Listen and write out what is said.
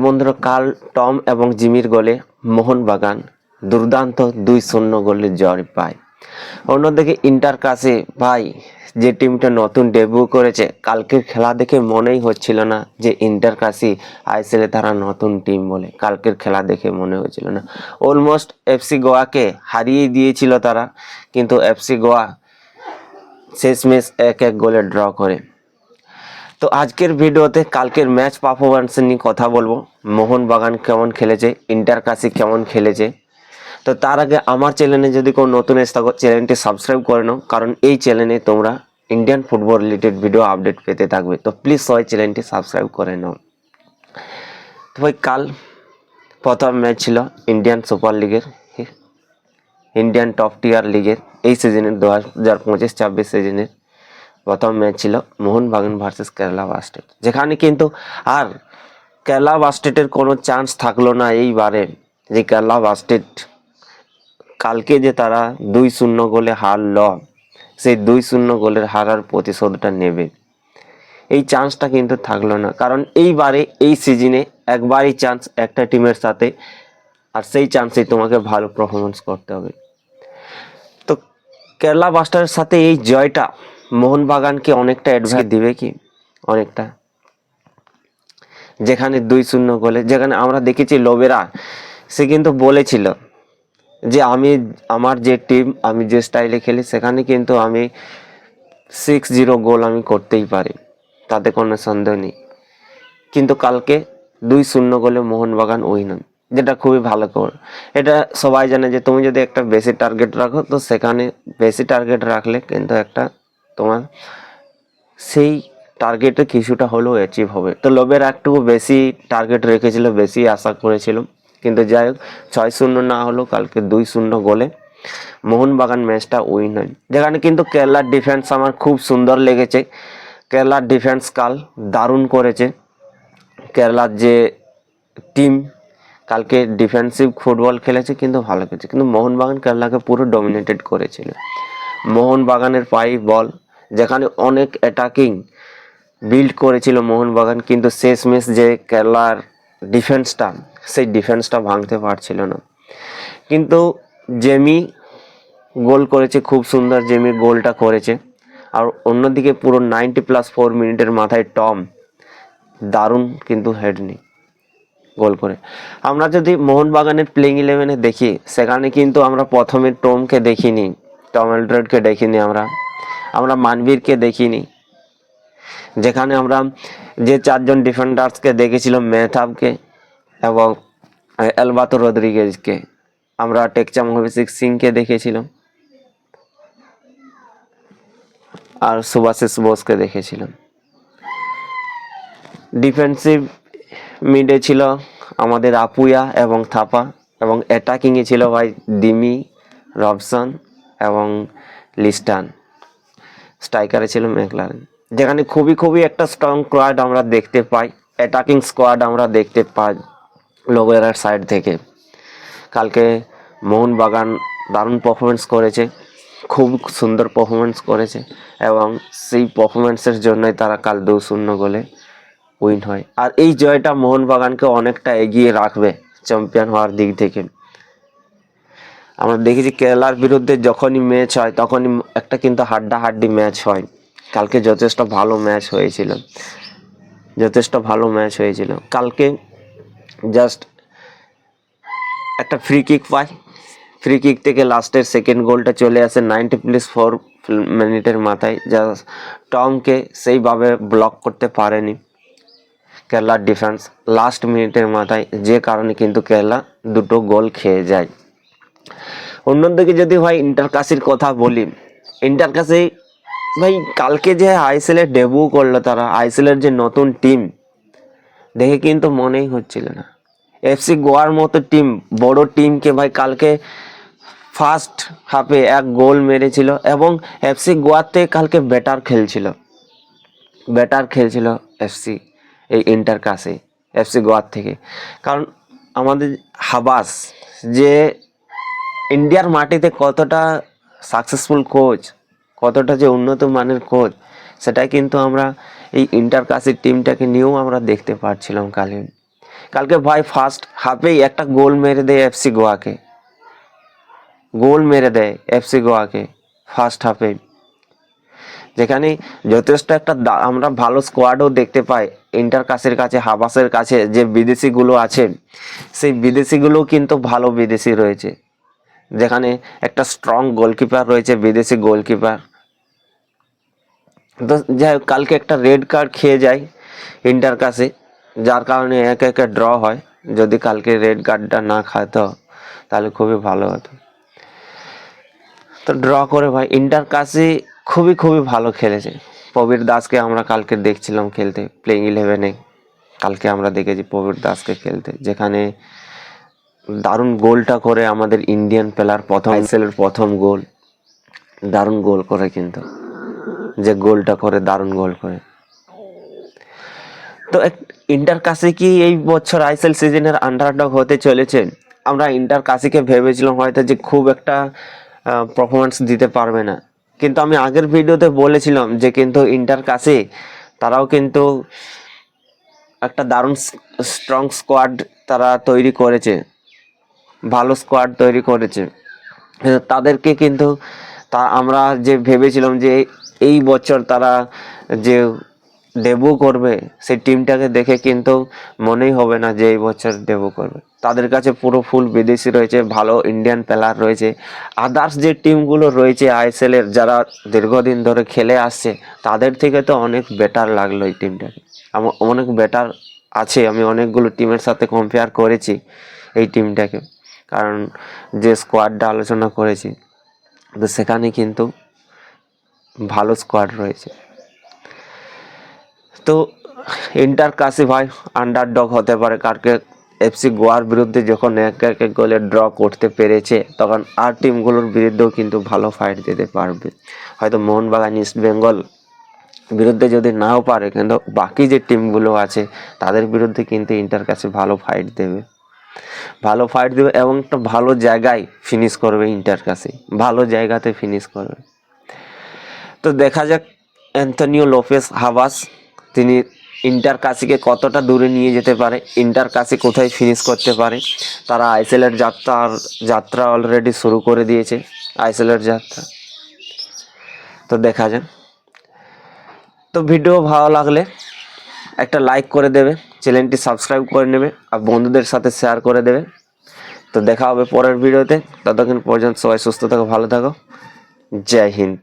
বন্ধুরা, কাল টম এবং জিমির গোলে মোহনবাগান দুর্দান্ত 2-0 গোলের জয় পায়। অন্যদিকে ইন্টার কাছে ভাই যে টিমটা নতুন ডেবিউ করেছে, কালকের খেলা দেখে মনেই হচ্ছিল না যে ইন্টার কাশি আইএসএলে তারা নতুন টিম বলে। কালকের খেলা দেখে মনে হচ্ছিল না, অলমোস্ট এফসি গোয়াকে হারিয়ে দিয়েছিল তারা, কিন্তু এফসি গোয়া শেষমেশ 1-1 গোলে ড্র করে। তো আজকের ভিডিওতে কালকের ম্যাচ পারফরম্যান্স নিয়ে কথা বলবো, মোহনবাগান কেমন খেলেছে, ইন্টার কাশি কেমন খেলেছে। তো তার আগে আমার চ্যানেলে যদি কোনো নতুন এসে থাকো, চ্যানেলটি সাবস্ক্রাইব করে নাও, কারণ এই চ্যানেলে তোমরা Indian football related video update পেতে থাকবে। তো প্লিজ সবাই চ্যানেলটি সাবস্ক্রাইব করে নাও। তো ভাই কাল প্রথম ম্যাচ ছিল ইন্ডিয়ান সুপার লিগের, ইন্ডিয়ান টপ টিয়ার লিগের এই সিজনের 2025-26 সিজনের প্রথম ম্যাচ ছিল মোহনবাগান ভার্সেস কেরালা ব্লাস্টার্স, যেখানে কিন্তু আর কেরালা ব্লাস্টার্সের কোনো চান্স থাকলো না এইবারে, যে কেরালা ব্লাস্টার্স কালকে যে তারা 2-0 গোলে হারল, সেই 2-0 গোলের হারার প্রতিশোধটা নেবে, এই চান্সটা কিন্তু থাকলো না। কারণ এইবারে এই সিজনে একবারই চান্স একটা টিমের সাথে, আর সেই চান্সেই তোমাকে ভালো পারফরমেন্স করতে হবে। তো কেরালা ব্লাস্টার্সের সাথে এই জয়টা মোহনবাগানকে অনেকটা অ্যাডভান্টেজ দিবে কি, অনেকটা। যেখানে 2-0 গোলে, যেখানে আমরা দেখেছি লোবেরা সে কিন্তু বলেছিল যে আমার যে টিম, আমি যে স্টাইলে খেলি, সেখানে কিন্তু আমি 6-0 গোল আমি করতেই পারি, তাতে কোনো সন্দেহ নেই। কিন্তু কালকে 2-0 গোলে মোহনবাগান উইন, যেটা খুবই ভালো খবর। এটা সবাই জানে যে তুমি যদি একটা বেশি টার্গেট রাখো, তো সেখানে বেশি টার্গেট রাখলে কিন্তু একটা তোমার সেই টার্গেটে কিছুটা হলেও অ্যাচিভ হবে। তো লোবের একটু বেশি টার্গেট রেখেছিল, বেশি আশা করেছিল, কিন্তু যাই হোক 6-0 না হলেও কালকে 2-0 গোলে মোহনবাগান ম্যাচটা উইন হয়। যেখানে কিন্তু কেরালার ডিফেন্স আমার খুব সুন্দর লেগেছে। কেরালার ডিফেন্স কাল দারুণ করেছে। কেরালার যে টিম কালকে ডিফেন্সিভ ফুটবল খেলেছে, কিন্তু ভালো খেলেছে, কিন্তু মোহনবাগান কেরালাকে পুরো ডমিনেটেড করেছিল। মোহনবাগানের পায়ে বল, যেখানে অনেক অ্যাটাকিং বিল্ড করেছিল মোহনবাগান, কিন্তু শেষমেশ যে কেরালার ডিফেন্সটা, সেই ডিফেন্সটা ভাঙতে পারছিল না। কিন্তু জেমি গোল করেছে, খুব সুন্দর জেমি গোলটা করেছে। আর অন্যদিকে পুরো 90+4 মিনিটের মাথায় টম দারুণ কিন্তু হেড নেই গোল করে। আমরা যদি মোহনবাগানের প্লেইং 11-এ দেখি, সেখানে কিন্তু আমরা প্রথমে টমকে দেখিনি, টম এলড্রেডকে দেখিনি, আমরা মানবীরকে দেখিনি। যেখানে আমরা যে 4জন ডিফেন্ডার্সকে দেখেছিল, মেহতাবকে এবং এলবাতো রদ্রিগেজকে, আমরা টেকচাম অভিষেক সিংকে দেখেছিলাম, আর সুভাশিস বোসকে দেখেছিলাম। ডিফেন্সিভ মিডে ছিল আমাদের আপুয়া এবং থাপা, এবং অ্যাটাকিংয়ে ছিল ভাই দিমি, রবসন এবং লিস্টান। স্ট্রাইকারে ছিল ম্যাকলারেন। যেখানে খুবই একটা স্ট্রং স্কোয়াড আমরা দেখতে পাই, অ্যাটাকিং স্কোয়াড আমরা দেখতে পাই লোবেরার সাইড থেকে। কালকে মোহনবাগান দারুণ পারফরমেন্স করেছে, খুব সুন্দর পারফরমেন্স করেছে, এবং সেই পারফরমেন্সের জন্যই তারা কাল 2-0 গোলে উইন হয়। আর এই জয়টা মোহনবাগানকে অনেকটা এগিয়ে রাখবে চ্যাম্পিয়ন হওয়ার দিক থেকে। আমরা দেখেছি কেরালার বিরুদ্ধে যখনই ম্যাচ হয়, তখনই একটা কিন্তু হাড্ডাহাড্ডি ম্যাচ হয়। কালকে যথেষ্ট ভালো ম্যাচ হয়েছিল। কালকে জাস্ট একটা ফ্রি কিক পায়, ফ্রি কিক থেকে লাস্টের সেকেন্ড গোলটা চলে আসে 90+4 মিনিটের মাথায়। জাস্ট টমকে সেইভাবে ব্লক করতে পারেনি কেরালার ডিফেন্স লাস্ট মিনিটের মাথায়, যে কারণে কিন্তু কেরালা 2টো গোল খেয়ে যায়। অন্যদিকে যদি ভাই ইন্টার কাশির কথা বলি, ইন্টার কাশি ভাই কালকে যে আইএসএলে ডেবিউ করলো, তারা আইএসএলের যে নতুন টিম দেখে কিন্তু মনেই হচ্ছিল না এফসি গোয়ার মতো টিম, বড় টিমকে ভাই কালকে ফার্স্ট হাফে 1 গোল মেরেছিল, এবং এফসি গোয়াতে কালকে বেটার খেলছিল এফসি এই ইন্টার কাশি এফসি গোয়ার থেকে। কারণ আমাদের হাবাস যে ইন্ডিয়ার মাটিতে কতটা সাকসেসফুল কোচ, কতটা যে উন্নত মানের কোচ, সেটা কিন্তু আমরা এই ইন্টার কাশির টিমটাকে নিয়েও আমরা দেখতে পাচ্ছিলাম কালে। কালকে ভাই ফার্স্ট হাফেই একটা গোল মেরে দেয় এফসি গোয়াকে, গোল মেরে দেয় এফসি গোয়াকে ফার্স্ট হাফে, যেখানে যথেষ্ট একটা আমরা ভালো স্কোয়াডও দেখতে পাই। ইন্টার কাসের কাছে, হাবাসের কাছে যে বিদেশিগুলো আছে, সেই বিদেশিগুলো কিন্তু ভালো বিদেশি রয়েছে, যেখানে একটা স্ট্রং গোলকিপার রয়েছে, বিদেশি গোলকিপার। তো যাই হোক, কালকে একটা রেড কার্ড খেয়ে যায় ইন্টার কাছে, যার কারণে 1-1 ড্র হয়। যদি কালকে রেড কার্ডটা না খাতো তাহলে খুবই ভালো হতো। তো ড্র করে ভাই ইন্টার কাছে খুবই খুবই ভালো খেলেছে। প্রবীর দাসকে আমরা কালকে দেখছিলাম খেলতে প্লেইং 11-এ, কালকে আমরা দেখেছি প্রবীর দাসকে খেলতে, যেখানে দারুণ গোলটা করে আমাদের ইন্ডিয়ান প্লেয়ার, প্রথম আইএসএল এর প্রথম গোল, দারুণ গোল করে, কিন্তু যে গোলটা করে দারুণ গোল করে। তো ইন্টার কাশি কি এই বছর আইএসএল সিজনের আন্ডারডগ হতে চলেছে? আমরা ইন্টার কাশিকে ভেবেছিলাম হয়তো যে খুব একটা পারফরমেন্স দিতে পারবে না, কিন্তু আমি আগের ভিডিওতে বলেছিলাম যে কিন্তু ইন্টার কাশি তারাও কিন্তু একটা দারুণ স্ট্রং স্কোয়াড তারা তৈরি করেছে, ভালো স্কোয়াড তৈরি করেছে। তাদেরকে কিন্তু আমরা যে ভেবেছিলাম যে এই বছর তারা যে ডেবু করবে, সেই টিমটাকে দেখে কিন্তু মনেই হবে না যে এই বছর ডেবু করবে। তাদের কাছে পুরো ফুল বিদেশি রয়েছে, ভালো ইন্ডিয়ান প্লেয়ার রয়েছে। আদার্স যে টিমগুলো রয়েছে আইএসএল এর, যারা দীর্ঘদিন ধরে খেলে আসছে, তাদের থেকে তো অনেক বেটার লাগলো এই টিমটাকে, অনেক বেটার আছে। আমি অনেকগুলো টিমের সাথে কম্পেয়ার করেছি এই টিমটাকে, কারণ যে স্কোয়াডটা আলোচনা করেছি, তো সেখানে কিন্তু ভালো স্কোয়াড রয়েছে। তো ইন্টার কাশি ভাই আন্ডারডগ হতে পারে। কালকে এফসি গোয়ার বিরুদ্ধে যখন 1-1 গোলে ড্র করতে পেরেছে, তখন আর টিমগুলোর বিরুদ্ধেও কিন্তু ভালো ফাইট দিতে পারবে। হয়তো মোহনবাগান, ইস্ট বেঙ্গল বিরুদ্ধে যদি নাও পারে, কিন্তু বাকি যে টিমগুলো আছে তাদের বিরুদ্ধে কিন্তু ইন্টার কাশি ভালো ফাইট দেবে, ভালো ফাইট দেবে এবং একটা ভালো জায়গায় ফিনিশ করবে ইন্টার কাশি, ভালো জায়গাতে ফিনিশ করবে। তো দেখা যাক অ্যান্থনিও লোপেস হাবাস তিনি ইন্টার কাশিকে কতটা দূরে নিয়ে যেতে পারে, ইন্টার কাশি কোথায় ফিনিশ করতে পারে। তারা আইএসএলের যাত্রা অলরেডি শুরু করে দিয়েছে, আইএসএলের যাত্রা। তো দেখা যাক। তো ভিডিও ভালো লাগলে একটা লাইক করে দেবে, চ্যানেলটি সাবস্ক্রাইব করে নেবে আর বন্ধুদের সাথে শেয়ার করে দেবে। তো দেখা হবে পরের ভিডিওতে, ততক্ষণ পর্যন্ত সবাই সুস্থ থাকো, ভালো থাকো, জয় হিন্দ।